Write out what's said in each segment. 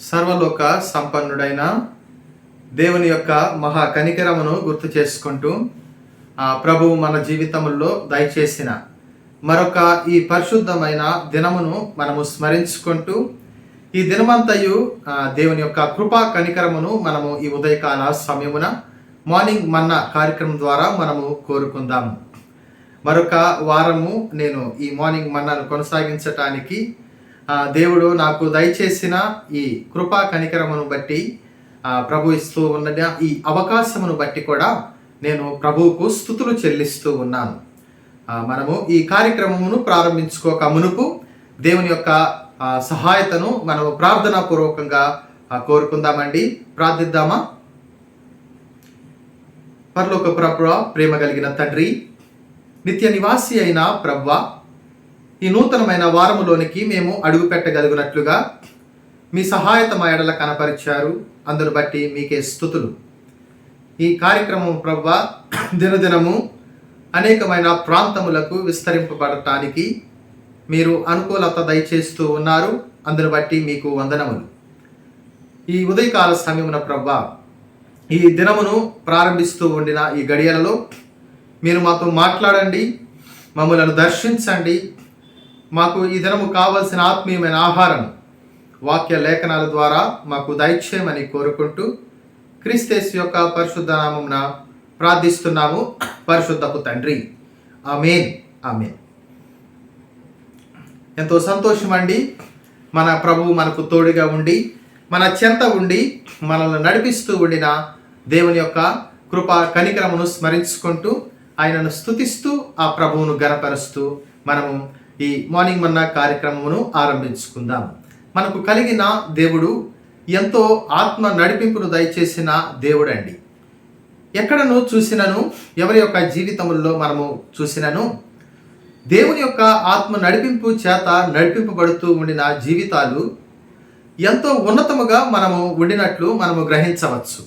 సర్వలోక సంపన్నుడైన దేవుని యొక్క మహా కనికరమును గుర్తు చేసుకుంటూ ప్రభువు మన జీవితంలో దయచేసిన మరొక ఈ పరిశుద్ధమైన దినమును మనము స్మరించుకుంటూ ఈ దినమంతయు దేవుని యొక్క కృపా కనికరమును మనము ఈ ఉదయకాల సమయమున మార్నింగ్ మన్నా కార్యక్రమం ద్వారా మనము కోరుకుందాము. మరొక వారము నేను ఈ మార్నింగ్ మన్నాను కొనసాగించటానికి దేవుడు నాకు దయచేసిన ఈ కృపా కనికరమును బట్టి ప్రభు ఇస్తూ ఉన్న ఈ అవకాశమును బట్టి కూడా నేను ప్రభువుకు స్తుతులు చెల్లిస్తూ ఉన్నాను. మనము ఈ కార్యక్రమమును ప్రారంభించుకోక మునుపు దేవుని యొక్క సహాయతను మనము ప్రార్థనాపూర్వకంగా కోరుకుందామండి. ప్రార్థిద్దామా? పరలోక ప్రభువా, ప్రేమ కలిగిన తండ్రి, నిత్య నివాసి అయిన ప్రభువా, ఈ నూతనమైన వారములోనికి మేము అడుగు పెట్టగలిగినట్లుగా మీ సహాయత మా ఎడల కనపరిచారు. అందును బట్టి మీకే స్తుతులు. ఈ కార్యక్రమం ప్రభువా దినదినము అనేకమైన ప్రాంతములకు విస్తరింపబడటానికి మీరు అనుకూలత దయచేస్తూ ఉన్నారు. అందును బట్టి మీకు వందనములు. ఈ ఉదయకాల సమయమున ప్రభువా, ఈ దినమును ప్రారంభిస్తూ ఉండిన ఈ గడియలలో మీరు మాతో మాట్లాడండి, మమ్మలను దర్శించండి. మాకు ఈ దినము కావలసిన ఆత్మీయమైన ఆహారం వాక్య లేఖనాల ద్వారా మాకు దయచేయమని కోరుకుంటూ క్రీస్తు యొక్క పరిశుద్ధ నామమున ప్రార్థిస్తున్నాము, పరిశుద్ధపు తండ్రి. ఆమేన్, ఆమేన్. ఎంతో సంతోషం అండి. మన ప్రభువు మనకు తోడుగా ఉండి మన చెంత ఉండి మనల్ని నడిపిస్తూ ఉండిన దేవుని యొక్క కృపా కనికరమును స్మరించుకుంటూ ఆయనను స్తుతిస్తూ ఆ ప్రభువును గణపరుస్తూ మనము ఈ మార్నింగ్ మన్నా కార్యక్రమమును ఆరంభించుకుందాం. మనకు కలిగిన దేవుడు ఎంతో ఆత్మ నడిపింపును దయచేసిన దేవుడండి. ఎక్కడను చూసినను, ఎవరి యొక్క జీవితముల్లో మనము చూసినను దేవుని యొక్క ఆత్మ నడిపింపు చేత నడిపింపబడుతూ ఉండిన జీవితాలు ఎంతో ఉన్నతముగా మనము ఉండినట్లు మనము గ్రహించవచ్చు.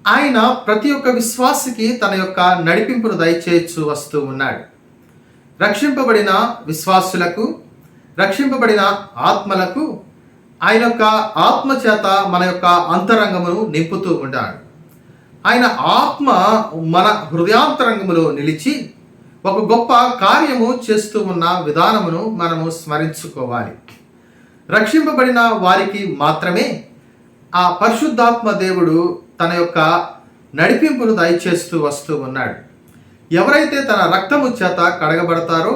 ఆయన ప్రతి ఒక్క విశ్వాసికి తన యొక్క నడిపింపును దయచేయచ్చు వస్తూ ఉన్నాడు. రక్షింపబడిన విశ్వాసులకు, రక్షింపబడిన ఆత్మలకు ఆయన యొక్క ఆత్మ చేత మన యొక్క అంతరంగమును నింపుతూ ఉంటాడు. ఆయన ఆత్మ మన హృదయాంతరంగములో నిలిచి ఒక గొప్ప కార్యము చేస్తూ ఉన్న విధానమును మనము స్మరించుకోవాలి. రక్షింపబడిన వారికి మాత్రమే ఆ పరిశుద్ధాత్మ దేవుడు తన యొక్క నడిపింపును దయచేస్తూ వస్తూ ఉన్నాడు. ఎవరైతే తన రక్తము చేత కడగబడతారో,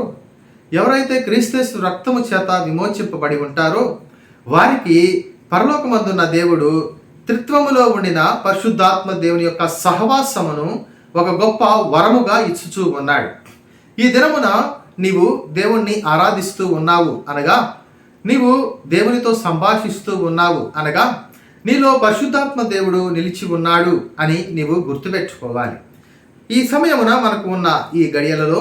ఎవరైతే క్రీస్తు రక్తము చేత విమోచింపబడి ఉంటారో వారికి పరలోకమందున్న దేవుడు త్రిత్వములో ఉండిన పరిశుద్ధాత్మ దేవుని యొక్క సహవాసమును ఒక గొప్ప వరముగా ఇచ్చుచూ ఉన్నాడు. ఈ దినమున నీవు దేవుణ్ణి ఆరాధిస్తూ ఉన్నావు అనగా, నీవు దేవునితో సంభాషిస్తూ ఉన్నావు అనగా, నీలో పరిశుద్ధాత్మ దేవుడు నిలిచి ఉన్నాడు అని నీవు గుర్తుపెట్టుకోవాలి. ఈ సమయమున మనకు ఉన్న ఈ గడియలలో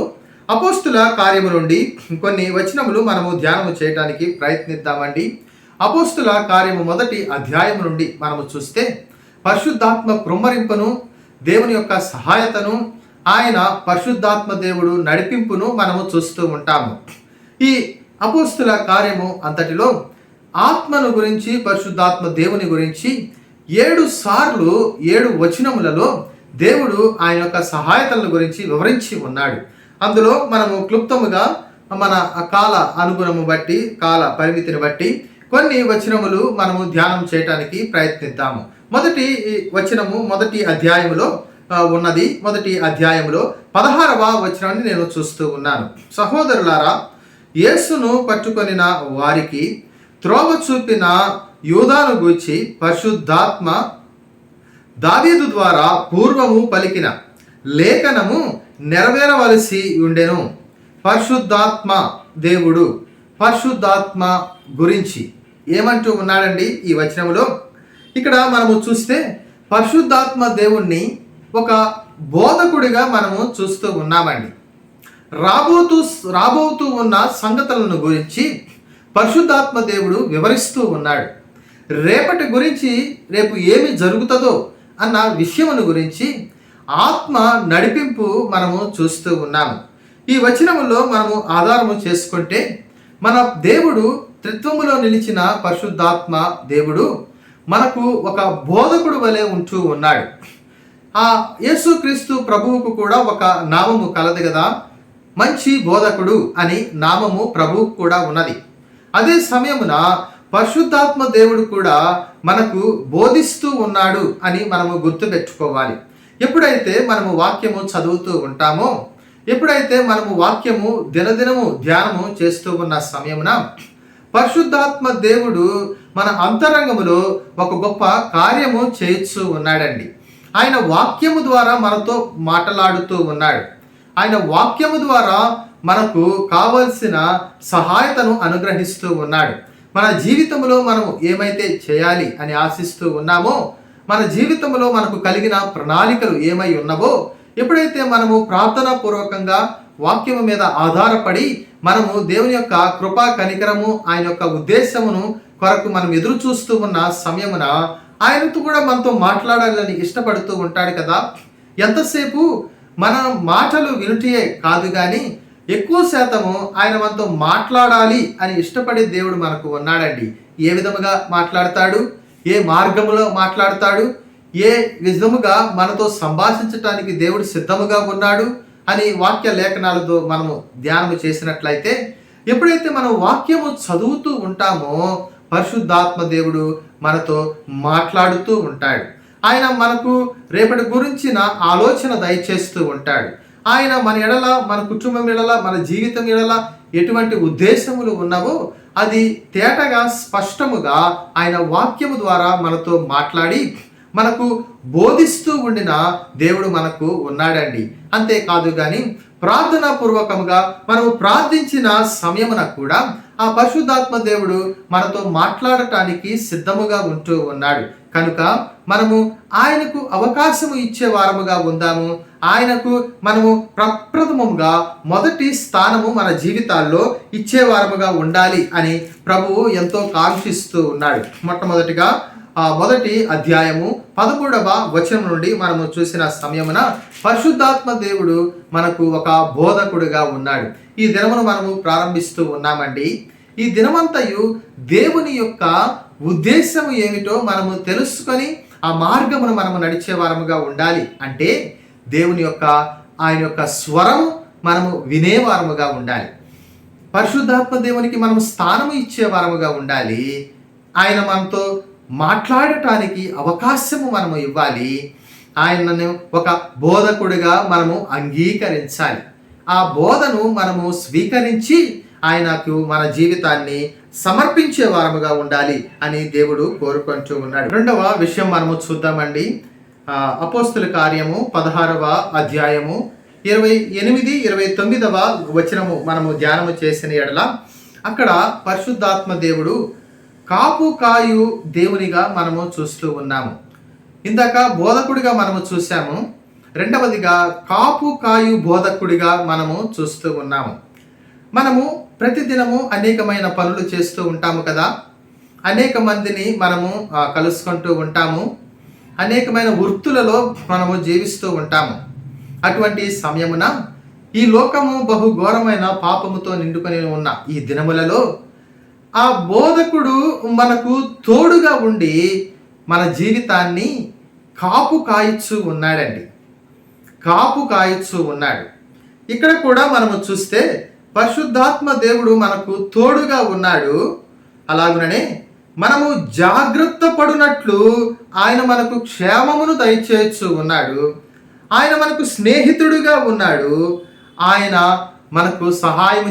అపోస్తుల కార్యము నుండి కొన్ని వచనములు మనము ధ్యానము చేయడానికి ప్రయత్నిద్దామండి. అపోస్తుల కార్యము 1వ అధ్యాయం నుండి మనము చూస్తే పరిశుద్ధాత్మ కృమ్మరింపును, దేవుని యొక్క సహాయతను, ఆయన పరిశుద్ధాత్మ దేవుడు నడిపింపును మనము చూస్తూ ఉంటాము. ఈ అపోస్తుల కార్యము అంతటిలో ఆత్మను గురించి, పరిశుద్ధాత్మ దేవుని గురించి 7 సార్లు 7 వచనములలో దేవుడు ఆయన యొక్క సహాయతల గురించి వివరించి ఉన్నాడు. అందులో మనము క్లుప్తముగా మన కాల అనుగుణము బట్టి, కాల పరిమితిని బట్టి కొన్ని వచనములు మనము ధ్యానం చేయటానికి ప్రయత్నిద్దాము. మొదటి వచనము 1వ అధ్యాయములో ఉన్నది. 1వ అధ్యాయంలో 16వ వచనాన్ని నేను చూస్తూ ఉన్నాను. సహోదరులారా, యేసును పట్టుకొనిన వారికి త్రోవ చూపిన యూదాను గూర్చి పరిశుద్ధాత్మ దావీదు ద్వారా పూర్వము పలికిన లేఖనము నెరవేరవలసి ఉండెను. పరిశుద్ధాత్మ దేవుడు పరిశుద్ధాత్మ గురించి ఏమంటూ ఉన్నాడండి ఈ వచనములో? ఇక్కడ మనము చూస్తే పరిశుద్ధాత్మ దేవుణ్ణి ఒక బోధకుడిగా మనము చూస్తూ ఉన్నామండి. రాబోతూ ఉన్న సంగతులను గురించి పరిశుద్ధాత్మ దేవుడు వివరిస్తూ ఉన్నాడు. రేపటి గురించి, రేపు ఏమి జరుగుతుందో అన్న విషయమును గురించి ఆత్మ నడిపింపు మనము చూస్తూ ఉన్నాము. ఈ వచనములో మనము ఆధారము చేసుకుంటే మన దేవుడు త్రిత్వములో నిలిచిన పరిశుద్ధాత్మ దేవుడు మనకు ఒక బోధకుడు వలె ఉంటూ ఉన్నాడు. ఆ యేసుక్రీస్తు ప్రభువుకు కూడా ఒక నామము కలదు కదా, మంచి బోధకుడు అని నామము ప్రభువుకు కూడా ఉన్నది. అదే సమయమున పరిశుద్ధాత్మ దేవుడు కూడా మనకు బోధిస్తూ ఉన్నాడు అని మనము గుర్తుపెట్టుకోవాలి. ఎప్పుడైతే మనము వాక్యము చదువుతూ ఉంటామో, ఎప్పుడైతే మనము వాక్యము దినదినము ధ్యానము చేస్తూ ఉన్న సమయమున పరిశుద్ధాత్మ దేవుడు మన అంతరంగములో ఒక గొప్ప కార్యము చేయిస్తూ ఉన్నాడండి. ఆయన వాక్యము ద్వారా మనతో మాట్లాడుతూ ఉన్నాడు. ఆయన వాక్యము ద్వారా మనకు కావలసిన సహాయతను అనుగ్రహిస్తూ ఉన్నాడు. మన జీవితంలో మనం ఏమైతే చేయాలి అని ఆశిస్తూ ఉన్నామో, మన జీవితంలో మనకు కలిగిన ప్రణాళికలు ఏమై ఉన్నవో, ఎప్పుడైతే మనము ప్రార్థనా పూర్వకంగా వాక్యము మీద ఆధారపడి మనము దేవుని యొక్క కృపా కనికరము, ఆయన యొక్క ఉద్దేశమును కొరకు మనం ఎదురు చూస్తూ ఉన్న సమయమున ఆయనతో కూడా మనతో మాట్లాడాలని ఇష్టపడుతూ ఉంటాడు కదా. ఎంతసేపు మన మాటలు వినుటియే కాదు కానీ ఎక్కువ శాతము ఆయన మనతో మాట్లాడాలి అని ఇష్టపడే దేవుడు మనకు ఉన్నాడండి. ఏ విధముగా మాట్లాడతాడు, ఏ మార్గములో మాట్లాడతాడు, ఏ విధముగా మనతో సంభాషించటానికి దేవుడు సిద్ధముగా ఉన్నాడు అని వాక్య లేఖనాలతో మనము ధ్యానము చేసినట్లయితే, ఎప్పుడైతే మనం వాక్యము చదువుతూ ఉంటామో పరిశుద్ధాత్మ దేవుడు మనతో మాట్లాడుతూ ఉంటాడు. ఆయన మనకు రేపటి గురించిన ఆలోచన దయచేస్తూ ఉంటాడు. ఆయన మన ఎడల, మన కుటుంబం ఎడల, మన జీవితం ఎడల ఎటువంటి ఉద్దేశములు ఉన్నవో అది తేటగా స్పష్టముగా ఆయన వాక్యము ద్వారా మనతో మాట్లాడి మనకు బోధిస్తూ ఉండిన దేవుడు మనకు ఉన్నాడండి. అంతేకాదు కానీ ప్రార్థనా పూర్వకముగా మనము ప్రార్థించిన సమయమున కూడా ఆ పరిశుద్ధాత్మ దేవుడు మనతో మాట్లాడటానికి సిద్ధముగా ఉంటూ ఉన్నాడు. కనుక మనము ఆయనకు అవకాశము ఇచ్చే వారముగా ఉందాము. ఆయనకు మనము ప్రప్రథమముగా మొదటి స్థానము మన జీవితాల్లో ఇచ్చేవారముగా ఉండాలి అని ప్రభువు ఎంతో కాంక్షిస్తూ ఉన్నాడు. మొట్టమొదటిగా మొదటి అధ్యాయము 13వ వచనం నుండి మనము చూసిన సమయమున పరిశుద్ధాత్మ దేవుడు మనకు ఒక బోధకుడుగా ఉన్నాడు. ఈ దినమును మనము ప్రారంభిస్తూ ఉన్నామండి. ఈ దినమంతయు దేవుని యొక్క ఉద్దేశము ఏమిటో మనము తెలుసుకొని ఆ మార్గమును మనము నడిచే వారముగా ఉండాలి. అంటే దేవుని యొక్క ఆయన యొక్క స్వరము మనము వినేవారముగా ఉండాలి. పరిశుద్ధాత్మ దేవునికి మనము స్థానము ఇచ్చేవారముగా ఉండాలి. ఆయన మనతో మాట్లాడటానికి అవకాశము మనము ఇవ్వాలి. ఆయనను ఒక బోధకుడిగా మనము అంగీకరించాలి. ఆ బోధను మనము స్వీకరించి ఆయనకు మన జీవితాన్ని సమర్పించే వారముగా ఉండాలి అని దేవుడు కోరుకుంటూ ఉన్నాడు. రెండవ విషయం మనము చూద్దామండి. అపోస్తుల కార్యము 16వ అధ్యాయము 28, 29వ వచనము మనము ధ్యానము చేసిన ఎడల అక్కడ పరిశుద్ధాత్మ దేవుడు కాపు కాయు దేవునిగా మనము చూస్తూ ఉన్నాము. ఇందాక బోధకుడిగా మనము చూసాము. రెండవదిగా కాపు కాయు బోధకుడిగా మనము చూస్తూ ఉన్నాము. మనము ప్రతిదినము అనేకమైన పనులు చేస్తూ ఉంటాము కదా. అనేక మందిని మనము కలుసుకుంటూ ఉంటాము. అనేకమైన వృత్తులలో మనము జీవిస్తూ ఉంటాము. అటువంటి సమయమున ఈ లోకము బహుఘోరమైన పాపముతో నిండుకొని ఉన్న ఈ దినములలో ఆ బోధకుడు మనకు తోడుగా ఉండి మన జీవితాన్ని కాపు కాయచ్చు ఉన్నాడండి. కాపు కాయచ్చు ఉన్నాడు. ఇక్కడ కూడా మనము చూస్తే పరిశుద్ధాత్మ దేవుడు మనకు తోడుగా ఉన్నాడు. అలాగుననే మనము జాగ్రత్త పడునట్లు ఆయన మనకు క్షేమమును దయచేయచ్చు ఉన్నాడు. ఆయన మనకు స్నేహితుడుగా ఉన్నాడు. ఆయన మనకు సహాయం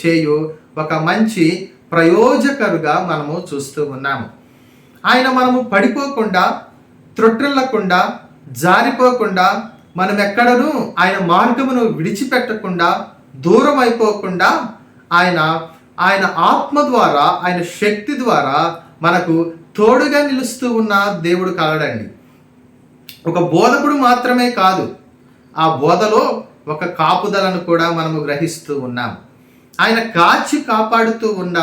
చేయు ఒక మంచి ప్రయోజకుడుగా మనము చూస్తూ ఉన్నాము. ఆయన మనము పడిపోకుండా, త్రొట్టిల్లకుండా, జారిపోకుండా, మనం ఎక్కడను ఆయన మార్గమును విడిచిపెట్టకుండా, దూరం అయిపోకుండా ఆయన ఆత్మ ద్వారా, ఆయన శక్తి ద్వారా మనకు తోడుగా నిలుస్తూ ఉన్న దేవుడు కాగడండి. ఒక బోధకుడు మాత్రమే కాదు, ఆ బోధలో ఒక కాపుదలను కూడా మనము గ్రహిస్తూ ఉన్నాము. ఆయన కాచి కాపాడుతూ ఉన్న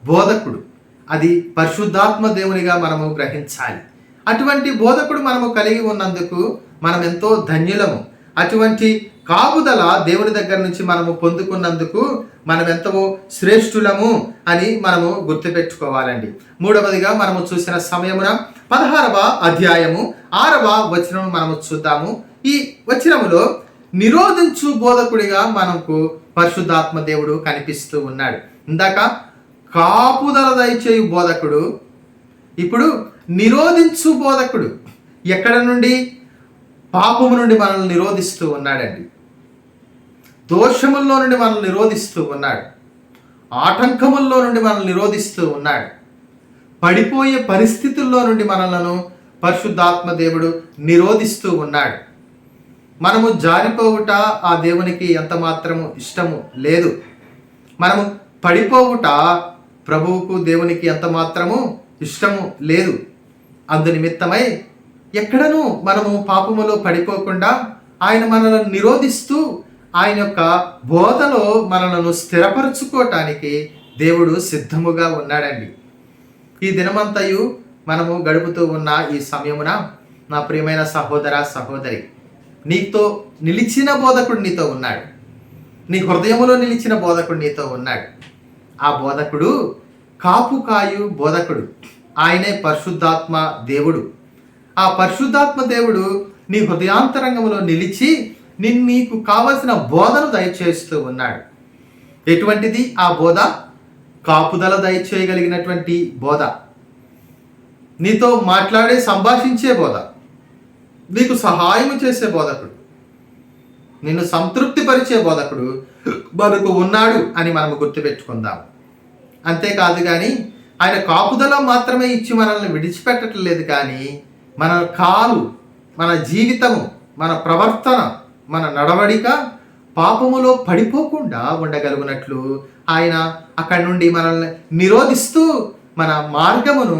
బోధకుడు, అది పరిశుద్ధాత్మ దేవునిగా మనము గ్రహించాలి. అటువంటి బోధకుడు మనము కలిగి ఉన్నందుకు మనం ఎంతో ధన్యులము. అటువంటి కాపుదల దేవుని దగ్గర నుంచి మనము పొందుకున్నందుకు మనం ఎంతో శ్రేష్ఠులము అని మనము గుర్తుపెట్టుకోవాలండి. మూడవదిగా మనము చూసిన సమయమున 16వ అధ్యాయము 6వ వచనం మనము చూద్దాము. ఈ వచనములో నిరోధించు బోధకుడిగా మనకు పరిశుద్ధాత్మ దేవుడు కనిపిస్తూ ఉన్నాడు. ఇందాక కాపుదల దయచేయు బోధకుడు, ఇప్పుడు నిరోధించు బోధకుడు. ఎక్కడ నుండి? పాపము నుండి మనల్ని నిరోధిస్తూ ఉన్నాడండి. దోషముల్లో నుండి మనల్ని నిరోధిస్తూ ఉన్నాడు. ఆటంకముల్లో నుండి మనల్ని నిరోధిస్తూ ఉన్నాడు. పడిపోయే పరిస్థితుల్లో నుండి మనలను పరిశుద్ధాత్మ దేవుడు నిరోధిస్తూ ఉన్నాడు. మనము జారిపోవుట ఆ దేవునికి ఎంత మాత్రము ఇష్టము లేదు. మనము పడిపోవుట ప్రభువుకు దేవునికి ఎంత మాత్రము ఇష్టము లేదు. అందు నిమిత్తమై ఎక్కడనూ మనము పాపములో పడిపోకుండా ఆయన మనలను నిరోధిస్తూ ఆయన యొక్క బోధలో మనలను స్థిరపరచుకోవటానికి దేవుడు సిద్ధముగా ఉన్నాడండి. ఈ దినమంతయు మనము గడుపుతూ ఉన్న ఈ సమయమున నా ప్రియమైన సహోదర సహోదరి, నీతో నిలిచిన బోధకుడు నీతో ఉన్నాడు. నీ హృదయములో నిలిచిన బోధకుడు నీతో ఉన్నాడు. ఆ బోధకుడు కాపుకాయు బోధకుడు. ఆయనే పరిశుద్ధాత్మ దేవుడు. ఆ పరిశుద్ధాత్మ దేవుడు నీ హృదయాంతరంగంలో నిలిచి నీకు కావలసిన బోధను దయచేస్తూ ఉన్నాడు. ఎటువంటిది ఆ బోధ? కాపుదల దయచేయగలిగినటువంటి బోధ, నీతో మాట్లాడే సంభాషించే బోధ, నీకు సహాయం చేసే బోధకుడు, నిన్ను సంతృప్తిపరిచే బోధకుడు మనకు ఉన్నాడు అని మనము గుర్తుపెట్టుకుందాం. అంతేకాదు కానీ ఆయన కాపుదల మాత్రమే ఇచ్చి మనల్ని విడిచిపెట్టట్లేదు, కానీ మన కాలు, మన జీవితము, మన ప్రవర్తన, మన నడవడిక పాపములో పడిపోకుండా ఉండగలుగునట్లు ఆయన అక్కడి నుండి మనల్ని నిరోధిస్తూ మన మార్గమును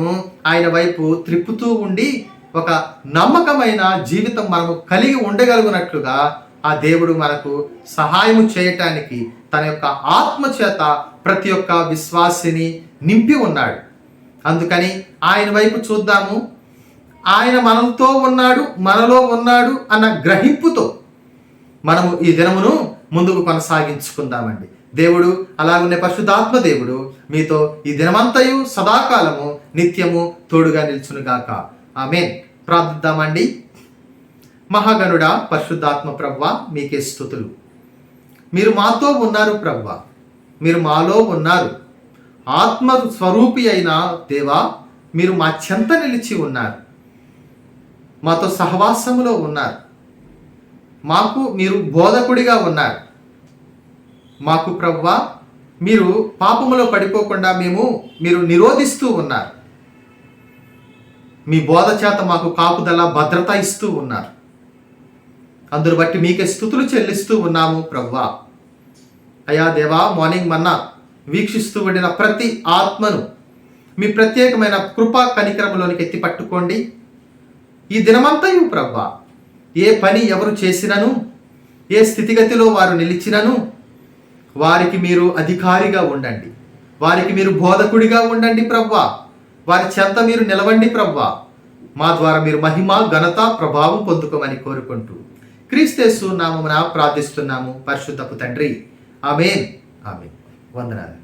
ఆయన వైపు త్రిప్పుతూ ఉండి ఒక నమ్మకమైన జీవితం మనము కలిగి ఉండగలుగునట్లుగా ఆ దేవుడు మనకు సహాయము చేయటానికి తన యొక్క ఆత్మ చేత ప్రతి ఒక్క విశ్వాసిని నింపి ఉన్నాడు. అందుకని ఆయన వైపు చూద్దాము. ఆయన మనతో ఉన్నాడు, మనలో ఉన్నాడు అన్న గ్రహింపుతో మనము ఈ దినమును ముందుకు కొనసాగించుకుందామండి. దేవుడు అలాగునే పరిశుద్ధాత్మ దేవుడు మీతో ఈ దినమంతయు సదాకాలము నిత్యము తోడుగా నిల్చునుగాక. ఆమేన్. ప్రార్థిద్దామండి. మహాగణుడా పరిశుద్ధాత్మ ప్రభువా, మీకే స్తుతులు. మీరు మాతో ఉన్నారు ప్రభువా, మీరు మాలో ఉన్నారు. ఆత్మ స్వరూపి అయిన దేవా, మీరు మా చెంత నిలిచి ఉన్నారు, మాతో సహవాసములో ఉన్నారు. మాకు మీరు బోధకుడిగా ఉన్నారు. మాకు ప్రభువా మీరు పాపములో పడిపోకుండా మీరు నిరోధిస్తూ ఉన్నారు. మీ బోధ చేత మాకు కాపుదల భద్రత ఇస్తూ ఉన్నారు. అందును బట్టి మీకే స్తుతులు చెల్లిస్తూ ఉన్నాము ప్రభువా. అయా దేవా, మార్నింగ్ మన్నా వీక్షిస్తూ ఉండిన ప్రతి ఆత్మను మీ ప్రత్యేకమైన కృపా కనికరములోనికి ఎత్తి పట్టుకోండి. ఈ దినమంతయు ప్రభువా, ఏ పని ఎవరు చేసినను, ఏ స్థితిగతిలో వారు నిలిచినను వారికి మీరు అధికారిగా ఉండండి, వారికి మీరు బోధకుడిగా ఉండండి ప్రభువా. వారి చెంత మీరు నిలవండి ప్రభువా. మా ద్వారా మీరు మహిమ, ఘనత, ప్రభావం పొందుకోమని కోరుకుంటూ క్రీస్తు నామమున ప్రార్థిస్తున్నాము పరిశుద్ధపు తండ్రి. ఆమేన్. ఆమేన్. వందనాలు.